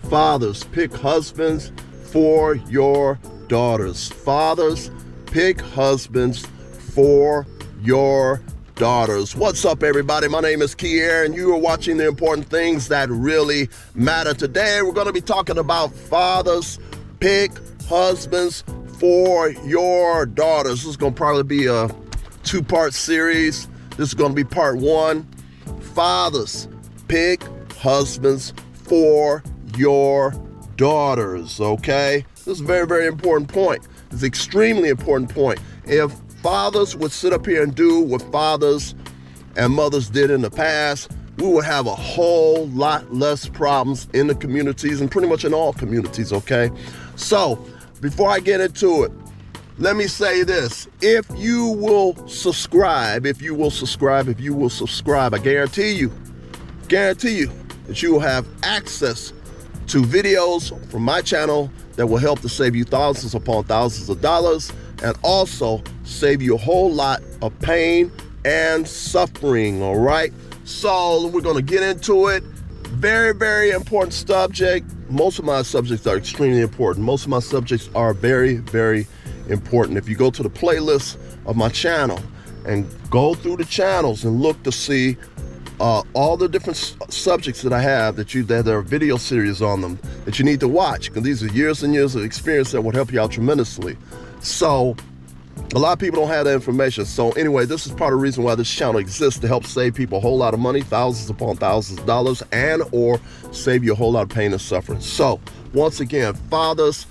Fathers, pick husbands for your daughters. Fathers, pick husbands for your daughters. What's up, everybody? My name is Kier, and you are watching The Important Things That Really Matter. Today, we're going to be talking about fathers, pick husbands for your daughters. This is going to probably be a two-part series. This is going to be part one. Fathers, pick husbands for your daughters, okay? This is a very, very important point. It's an extremely important point. If fathers would sit up here and do what fathers and mothers did in the past, we would have a whole lot less problems in the communities and pretty much in all communities, okay? So, before I get into it, let me say this. If you will subscribe, I guarantee you that you will have access to videos from my channel that will help to save you thousands upon thousands of dollars and also save you a whole lot of pain and suffering, all right? So we're gonna get into it. Very, very important subject. Most of my subjects are extremely important. Most of my subjects are very, very important. If you go to the playlist of my channel and go through the channels and look to see all the different subjects that I have that there are video series on them that you need to watch, because these are years and years of experience that would help you out tremendously. So a lot of people don't have that information. So anyway, this is part of the reason why this channel exists, to help save people a whole lot of money, thousands upon thousands of dollars, and or save you a whole lot of pain and suffering. So once again, fathers,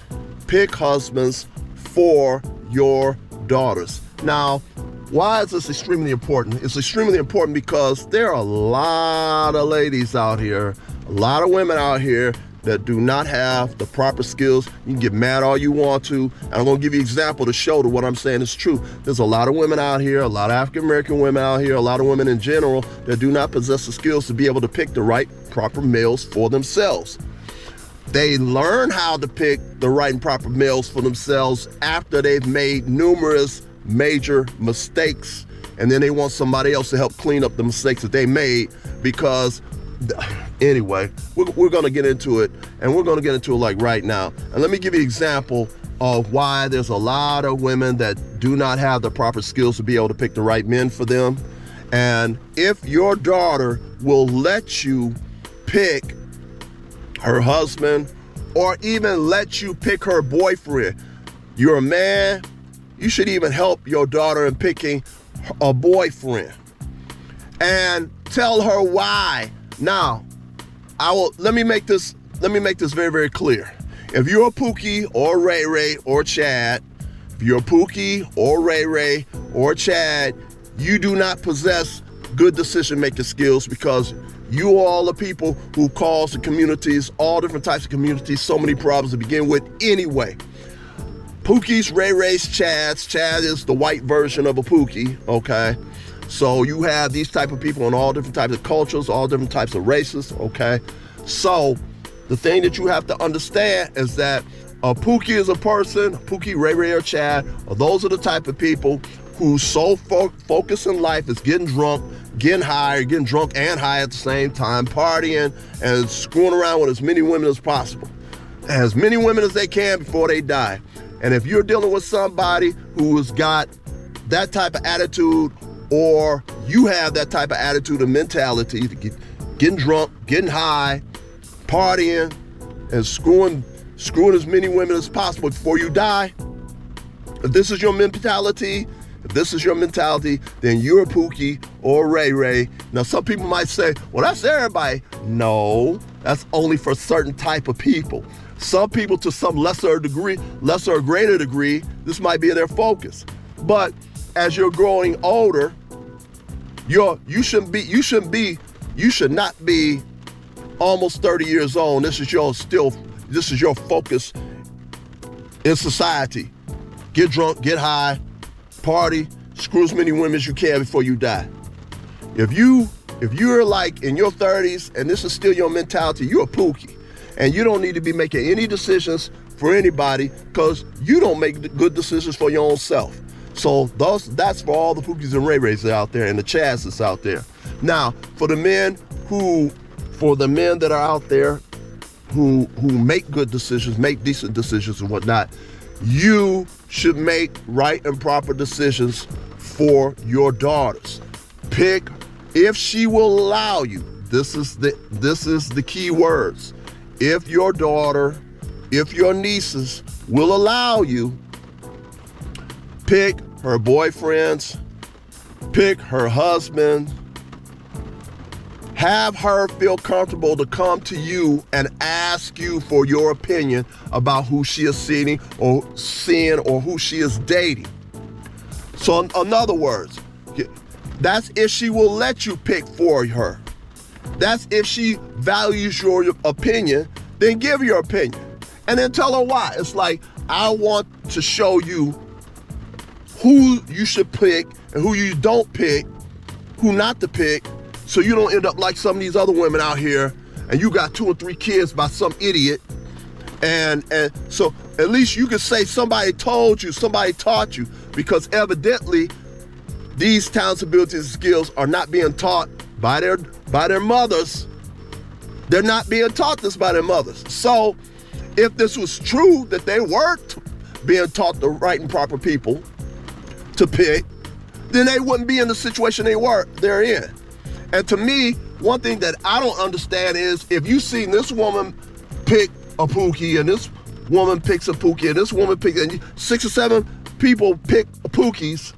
pick husbands for your daughters. Now, why is this extremely important? It's extremely important because there are a lot of ladies out here, a lot of women out here that do not have the proper skills. You can get mad all you want to, and I'm gonna give you an example to show that what I'm saying is true. There's a lot of women out here, a lot of African-American women out here, a lot of women in general that do not possess the skills to be able to pick the right, proper males for themselves. They learn how to pick the right and proper males for themselves after they've made numerous major mistakes, and then they want somebody else to help clean up the mistakes that they made. Because anyway, we're going to get into it, and we're going to get into it like right now. And let me give you an example of why there's a lot of women that do not have the proper skills to be able to pick the right men for them. And if your daughter will let you pick her husband, or even let you pick her boyfriend, you're a man, you should even help your daughter in picking a boyfriend, and tell her why. Now, let me make this very, very clear. If you're a Pookie or Ray Ray or Chad, you do not possess good decision-making skills, because you are all the people who cause the communities, all different types of communities, so many problems to begin with anyway. Pookies, Ray Rays, Chads. Chad is the white version of a Pookie, okay? So you have these type of people in all different types of cultures, all different types of races, okay? So the thing that you have to understand is that a Pookie is a person, Pookie, Ray Ray, or Chad, those are the type of people whose sole focus in life is getting drunk, getting high, getting drunk and high at the same time, partying and screwing around with as many women as possible. As many women as they can before they die. And if you're dealing with somebody who has got that type of attitude, or you have that type of attitude and mentality, getting drunk, getting high, partying, and screwing as many women as possible before you die, if this is your mentality, then you're a Pookie or Ray Ray. Now, some people might say, well, that's everybody. No, that's only for certain type of people. Some people, to some lesser or greater degree, this might be their focus. But as you're growing older, you should not be almost 30 years old. This is your focus in society. Get drunk, get high, party, screw as many women as you can before you die. If you're like in your 30s and this is still your mentality, you're a Pookie. And you don't need to be making any decisions for anybody, because you don't make good decisions for your own self. So that's for all the Pookies and Ray Rays out there and the Chads that's out there. Now, for the men that are out there who make good decisions, make decent decisions and whatnot, you should make right and proper decisions for your daughters. Pick, if she will allow you, this is the key words. If your daughter, if your nieces will allow you, pick her boyfriends, pick her husband, have her feel comfortable to come to you and ask you for your opinion about who she is seeing or who she is dating. So in other words, that's if she will let you pick for her. That's if she values your opinion, then give your opinion. And then tell her why. It's like, I want to show you who you should pick and who you don't pick, who not to pick, so you don't end up like some of these other women out here and you got 2 or 3 kids by some idiot. And so at least you can say somebody told you, somebody taught you, because evidently these talents, abilities, and skills are not being taught by their mothers. They're not being taught this by their mothers. So if this was true that they weren't being taught the right and proper people to pick, then they wouldn't be in the situation they're in. And to me, one thing that I don't understand is if you see this woman pick a Pookie and this woman picks a Pookie and this woman picks, and 6 or 7 people pick Pookies,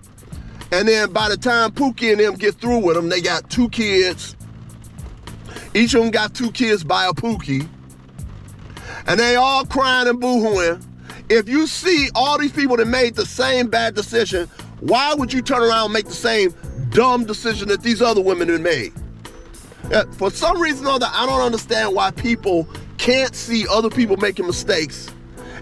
and then by the time Pookie and them get through with them, they got 2 kids. Each of them got 2 kids by a Pookie, and they all crying and boo-hooing. If you see all these people that made the same bad decision, why would you turn around and make the same dumb decision that these other women have made? For some reason or other, I don't understand why people can't see other people making mistakes.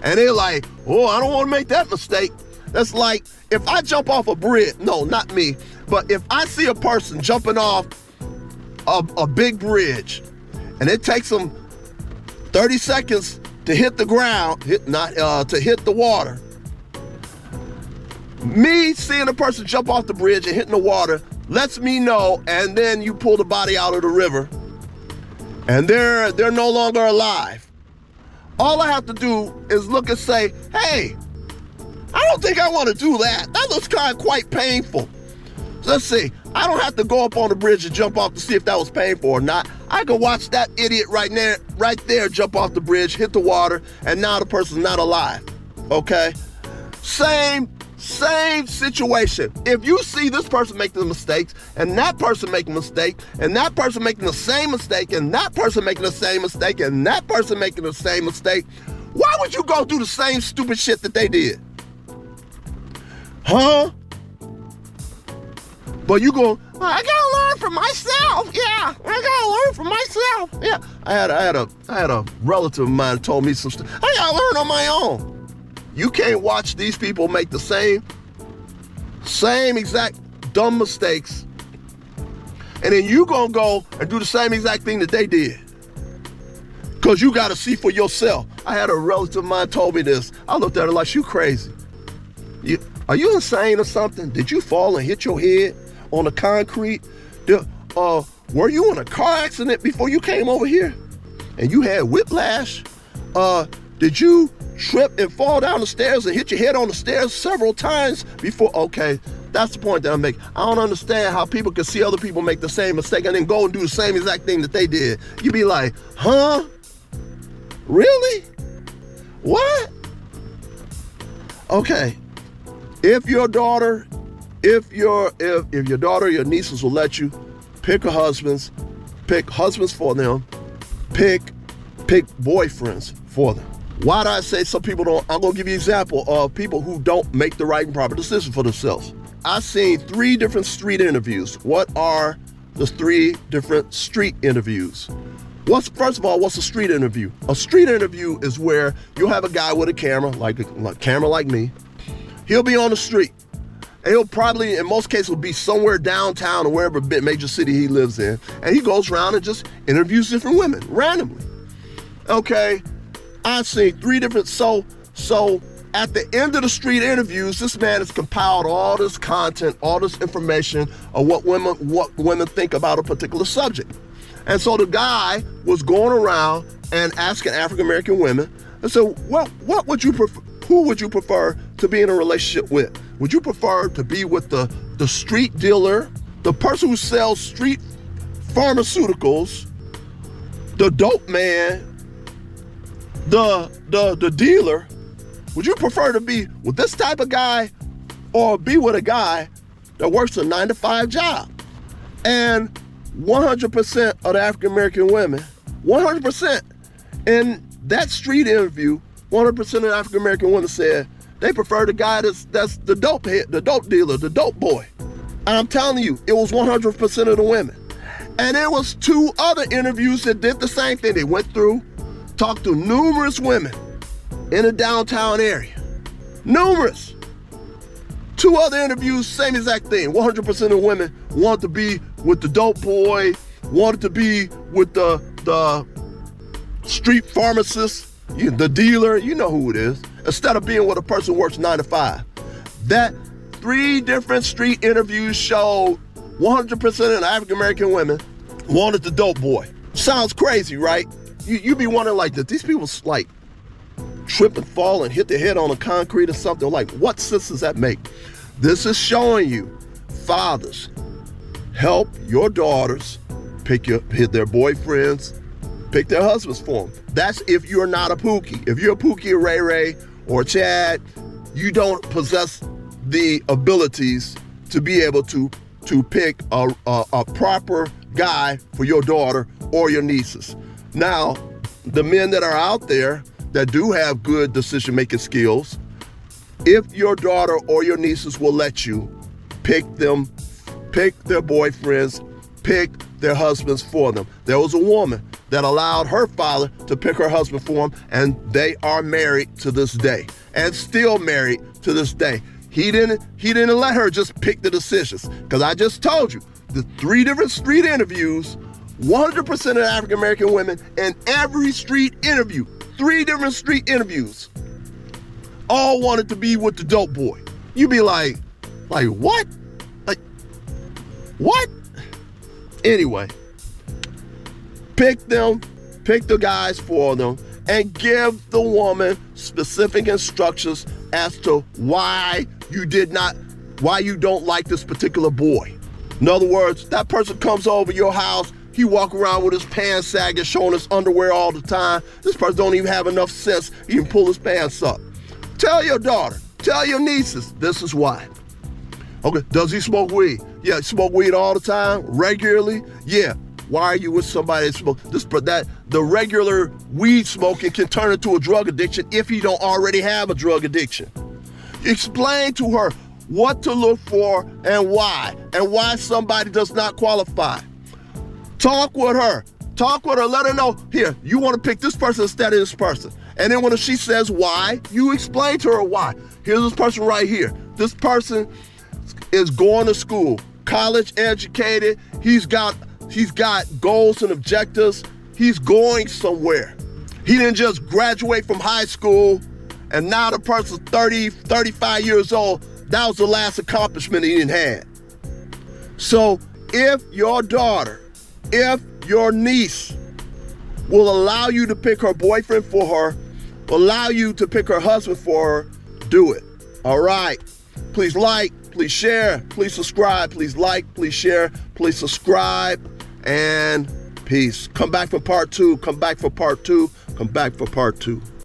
And they're like, oh, I don't want to make that mistake. That's like, if I jump off a bridge, no, not me, but if I see a person jumping off a big bridge and it takes them 30 seconds to hit the ground, to hit the water, me seeing a person jump off the bridge and hitting the water lets me know, and then you pull the body out of the river and they're no longer alive. All I have to do is look and say, hey, I don't think I want to do that. That looks quite painful. So let's see. I don't have to go up on the bridge and jump off to see if that was painful or not. I can watch that idiot right there jump off the bridge, hit the water, and now the person's not alive. Okay? Same situation. If you see this person making mistakes, and that person making a mistake, and that person making the same mistake, and that person making the same mistake, and that person making the same mistake, why would you go do the same stupid shit that they did? Huh? But you go, I gotta learn from myself. Yeah, I gotta learn from myself. Yeah, I had a relative of mine told me some stuff. I gotta learn on my own. You can't watch these people make the same exact dumb mistakes, and then you gonna go and do the same exact thing that they did. Because you gotta see for yourself. I had a relative of mine told me this. I looked at her like, you crazy. Are you insane or something? Did you fall and hit your head on the concrete? Were you in a car accident before you came over here? And you had whiplash? Did you trip and fall down the stairs and hit your head on the stairs several times before? Okay, that's the point that I'm making. I don't understand how people can see other people make the same mistake and then go and do the same exact thing that they did. You be like, huh? Really? What? Okay. If your daughter, your nieces will let you pick husbands for them, pick boyfriends for them. Why do I say some people don't? I'm gonna give you an example of people who don't make the right and proper decision for themselves. I've seen 3 different street interviews. What are the 3 different street interviews? First of all, what's a street interview? A street interview is where you'll have a guy with a camera, like a camera like me. He'll be on the street. And he'll probably, in most cases, will be somewhere downtown or wherever major city he lives in. And he goes around and just interviews different women randomly. Okay, I've seen 3 different, so at the end of the street interviews, this man has compiled all this content, all this information of what women think about a particular subject. And so the guy was going around and asking African American women, and so what would you prefer? Who would you prefer to be in a relationship with? Would you prefer to be with the street dealer, the person who sells street pharmaceuticals, the dope man, the dealer? Would you prefer to be with this type of guy or be with a guy that works a 9-to-5 job? And 100% of the African American women, 100% in that street interview, 100% of the African American women said they prefer the guy that's the dope head, the dope dealer, the dope boy. And I'm telling you, it was 100% of the women. And there was 2 other interviews that did the same thing. They went through, talked to numerous women in the downtown area. Numerous. 2 other interviews, same exact thing. 100% of the women wanted to be with the dope boy, wanted to be with the street pharmacist, the dealer, you know who it is, instead of being with a person who works 9 to 5. That 3 different street interviews showed 100% of the African American women wanted the dope boy. Sounds crazy, right? You be wondering like, did these people like trip and fall and hit their head on the concrete or something? Like, what sense does that make? This is showing you, fathers, help your daughters pick their boyfriends, pick their husbands for them. That's if you're not a Pookie. If you're a Pookie or Ray Ray or Chad, you don't possess the abilities to be able to pick a proper guy for your daughter or your nieces. Now, the men that are out there that do have good decision-making skills, if your daughter or your nieces will let you pick their boyfriends, pick their husbands for them. There was a woman that allowed her father to pick her husband for him, and they are married to this day, and still married to this day. He didn't let her just pick the decisions, because I just told you, the 3 different street interviews, 100% of the African American women in every street interview, 3 different street interviews, all wanted to be with the dope boy. You be like what? Like, what? Anyway, pick the guys for them, and give the woman specific instructions as to why you don't like this particular boy. In other words, that person comes over your house, he walk around with his pants sagging, showing his underwear all the time. This person don't even have enough sense, he can pull his pants up. Tell your daughter, tell your nieces, this is why. Okay, does he smoke weed? Yeah, smoke weed all the time, regularly? Yeah. Why are you with somebody that smokes the regular weed smoking can turn into a drug addiction if you don't already have a drug addiction? Explain to her what to look for and why somebody does not qualify. Talk with her, let her know, here, you want to pick this person instead of this person. And then when she says why, you explain to her why. Here's this person right here. This person is going to school, college educated, he's got goals and objectives, he's going somewhere. He didn't just graduate from high school and now the person's 30, 35 years old. That was the last accomplishment he didn't have. So if your daughter, if your niece will allow you to pick her boyfriend for her, allow you to pick her husband for her, do it. All right. Please like, please share, please subscribe, please like, please share, please subscribe, and peace. Come back for part 2, come back for part 2, come back for part 2.